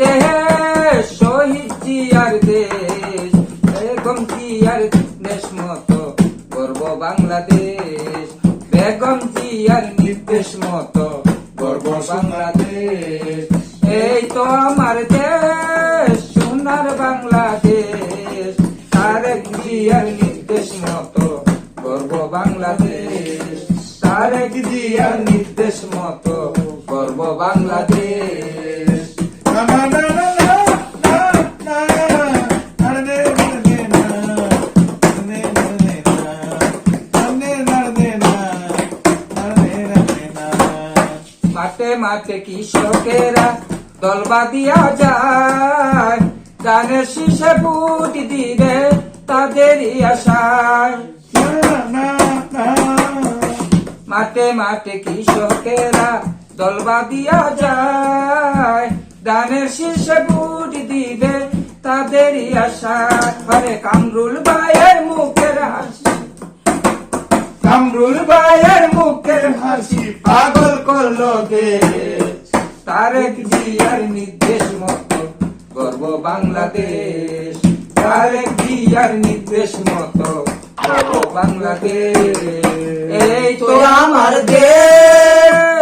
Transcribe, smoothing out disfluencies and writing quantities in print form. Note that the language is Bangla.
দেশ শহীদ জিয়ার দেশ, বেগম জিয়ার দেশ মতো গর্ব বাংলাদেশ, বেগম জিয়ার নির্দেশ মতো গর্ব বাংলাদেশ। এই তো আমার দেশ, সোনার বাংলাদেশ, তারেক জিয়ার নির্দেশ মতো গর্ব বাংলাদেশ, তারেক জিয়ার নির্দেশ মতো গর্ব বাংলাদেশ। মাঠে মাঠে কৃষকেরা দল বাঁধিয়া যায়, ধানের শীষে ভোট দিবে তাদেরই আশায়। মাঠে মাঠে কৃষকেরা দল বাঁধিয়া যায়, ধানের শীষে ভোট দিবে তাদেরই আশায়। আরে কামরুল ভাইয়ের মুখের হাসি, কামরুল ভাইয়ের মুখের হাসি পাগল করলো দেশ, তারেক জিয়ার নির্দেশ মতো গর্ব বাংলাদেশ, তারেক জিয়ার নির্দেশ মতো গর্ব বাংলাদেশ। এই তো আমার দেশ।